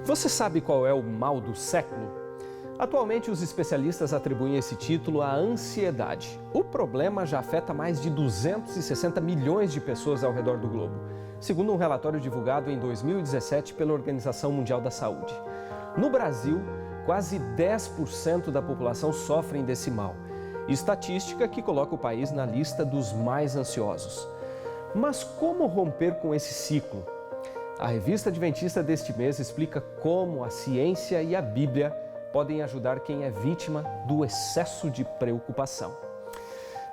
Você sabe qual é o mal do século? Atualmente, os especialistas atribuem esse título à ansiedade. O problema já afeta mais de 260 milhões de pessoas ao redor do globo, segundo um relatório divulgado em 2017 pela Organização Mundial da Saúde. No Brasil, quase 10% da população sofrem desse mal, estatística que coloca o país na lista dos mais ansiosos. Mas como romper com esse ciclo? A revista Adventista deste mês explica como a ciência e a Bíblia podem ajudar quem é vítima do excesso de preocupação.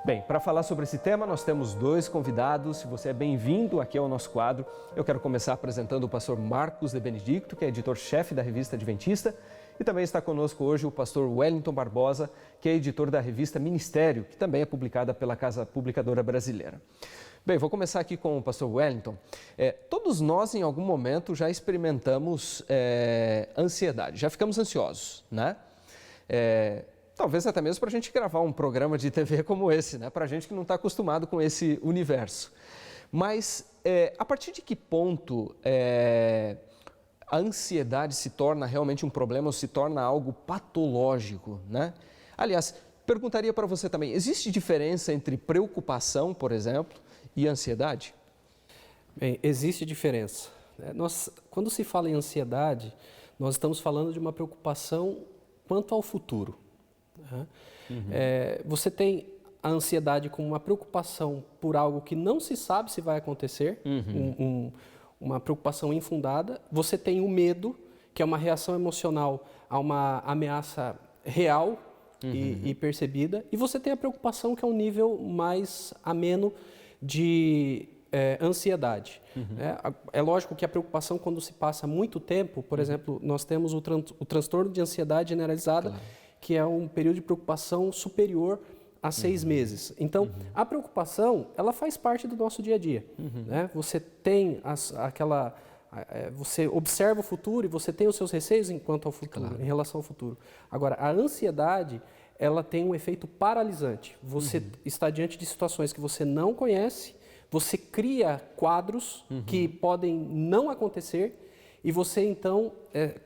Bem, para falar sobre esse tema, nós temos dois convidados. Se você é bem-vindo aqui ao nosso quadro, eu quero começar apresentando o pastor Marcos de Benedicto, que é editor-chefe da revista Adventista, e também está conosco hoje o pastor Wellington Barbosa, que é editor da revista Ministério, que também é publicada pela Casa Publicadora Brasileira. Bem, vou começar aqui com o pastor Wellington. Todos nós, em algum momento, já experimentamos ansiedade, já ficamos ansiosos, né? Talvez até mesmo para a gente gravar um programa de TV como esse, né? Para a gente que não está acostumado com esse universo. Mas a partir de que ponto a ansiedade se torna realmente um problema ou se torna algo patológico, né? Aliás, perguntaria para você também, existe diferença entre preocupação, por exemplo, e ansiedade? Bem, existe diferença. Quando se fala em ansiedade, nós estamos falando de uma preocupação quanto ao futuro. Né? Você tem a ansiedade como uma preocupação por algo que não se sabe se vai acontecer, uma preocupação infundada. Você tem o medo, que é uma reação emocional a uma ameaça real e percebida. E você tem a preocupação, que é um nível mais ameno de ansiedade. É lógico que a preocupação, quando se passa muito tempo, por exemplo, nós temos o transtorno de ansiedade generalizada, que é um período de preocupação superior a 6 meses. Então, a preocupação, ela faz parte do nosso dia a dia. Né? Você tem você observa o futuro e você tem os seus receios enquanto ao futuro, em relação ao futuro. Agora, a ansiedade, ela tem um efeito paralisante. Você está diante de situações que você não conhece, você cria quadros que podem não acontecer e você então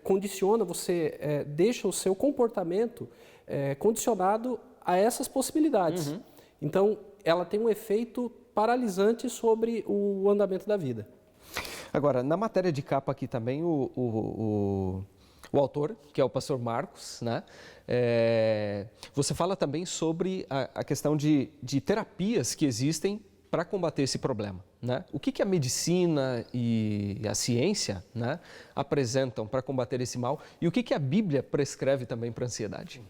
condiciona, você deixa o seu comportamento condicionado a essas possibilidades. Então, ela tem um efeito paralisante sobre o andamento da vida. Agora, na matéria de capa aqui também, o autor, que é o pastor Marcos, né? Você fala também sobre a questão de terapias que existem para combater esse problema, né? O que a medicina e a ciência, né, apresentam para combater esse mal e o que a Bíblia prescreve também para a ansiedade?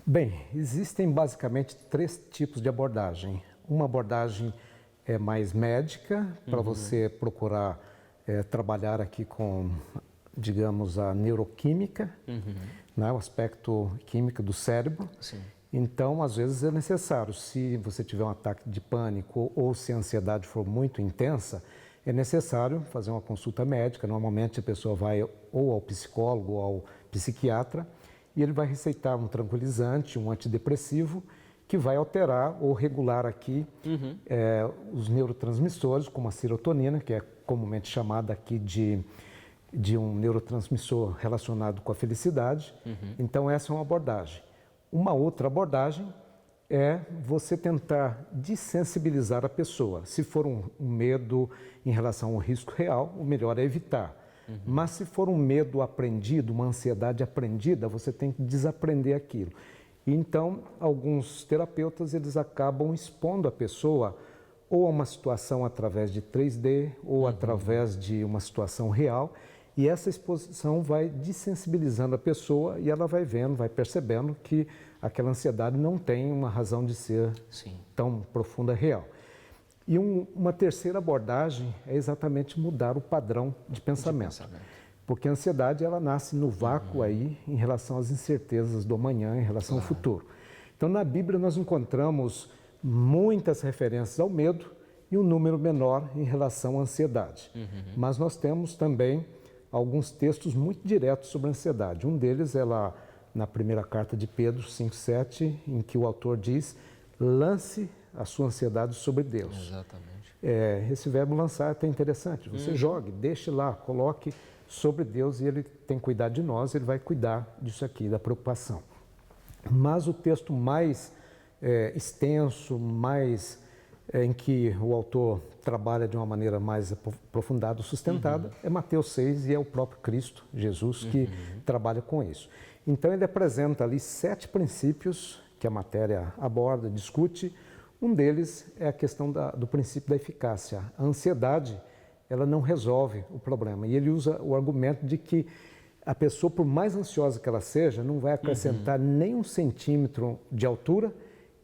Bem, existem basicamente 3 tipos de abordagem. Uma abordagem é mais médica, para você procurar trabalhar aqui com, digamos, a neuroquímica, né, o aspecto químico do cérebro. Sim. Então, às vezes é necessário, se você tiver um ataque de pânico ou se a ansiedade for muito intensa, é necessário fazer uma consulta médica. Normalmente a pessoa vai ou ao psicólogo ou ao psiquiatra e ele vai receitar um tranquilizante, um antidepressivo, que vai alterar ou regular aqui os neurotransmissores, como a serotonina, que é comumente chamada aqui de um neurotransmissor relacionado com a felicidade. Então, essa é uma abordagem. Uma outra abordagem é você tentar desensibilizar a pessoa. Se for um medo em relação ao risco real, o melhor é evitar. Mas se for um medo aprendido, uma ansiedade aprendida, você tem que desaprender aquilo. Então, alguns terapeutas, eles acabam expondo a pessoa ou a uma situação através de 3D ou através de uma situação real, e essa exposição vai desensibilizando a pessoa e ela vai vendo, vai percebendo que aquela ansiedade não tem uma razão de ser tão profunda real. E uma terceira abordagem é exatamente mudar o padrão de pensamento. Porque a ansiedade, ela nasce no vácuo aí em relação às incertezas do amanhã, em relação ao futuro. Então, na Bíblia nós encontramos muitas referências ao medo e um número menor em relação à ansiedade. Mas nós temos também alguns textos muito diretos sobre a ansiedade. Um deles é lá na primeira carta de Pedro 5,7, em que o autor diz: lance a sua ansiedade sobre Deus. Exatamente. Esse verbo lançar é até interessante. Você jogue, deixe lá, coloque sobre Deus e Ele tem cuidado de nós, Ele vai cuidar disso aqui, da preocupação. Mas o texto mais extenso, mais em que o autor trabalha de uma maneira mais aprofundada, sustentada, é Mateus 6 e é o próprio Cristo, Jesus, que trabalha com isso. Então ele apresenta ali 7 princípios que a matéria aborda, discute. Um deles é a questão do princípio da eficácia. A ansiedade, ela não resolve o problema. E ele usa o argumento de que a pessoa, por mais ansiosa que ela seja, não vai acrescentar nem 1 centímetro de altura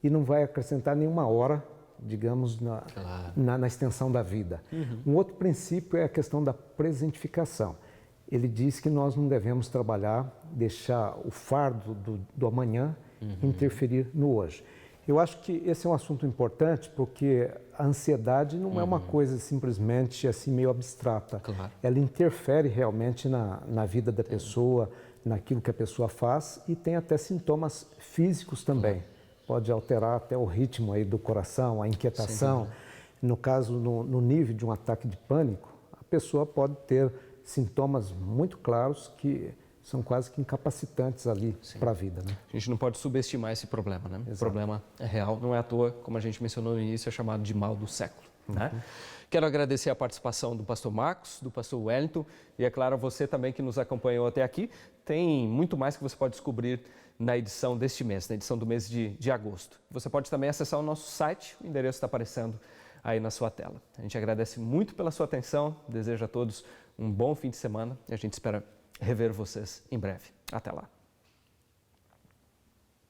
e não vai acrescentar nenhuma hora, digamos, na extensão da vida. Um outro princípio é a questão da presentificação. Ele diz que nós não devemos trabalhar, deixar o fardo do amanhã interferir no hoje. Eu acho que esse é um assunto importante porque a ansiedade não é uma coisa simplesmente assim meio abstrata. Claro. Ela interfere realmente na vida da pessoa, naquilo que a pessoa faz e tem até sintomas físicos também. Pode alterar até o ritmo aí do coração, a inquietação. No caso, no nível de um ataque de pânico, a pessoa pode ter sintomas muito claros que são quase que incapacitantes ali para a vida. Né? A gente não pode subestimar esse problema, né? O problema é real, não é à toa, como a gente mencionou no início, é chamado de mal do século. Né? Quero agradecer a participação do pastor Marcos, do pastor Wellington e, é claro, você também que nos acompanhou até aqui. Tem muito mais que você pode descobrir na edição deste mês, na edição do mês de agosto. Você pode também acessar o nosso site, o endereço está aparecendo aí na sua tela. A gente agradece muito pela sua atenção, desejo a todos um bom fim de semana e a gente espera rever vocês em breve. Até lá.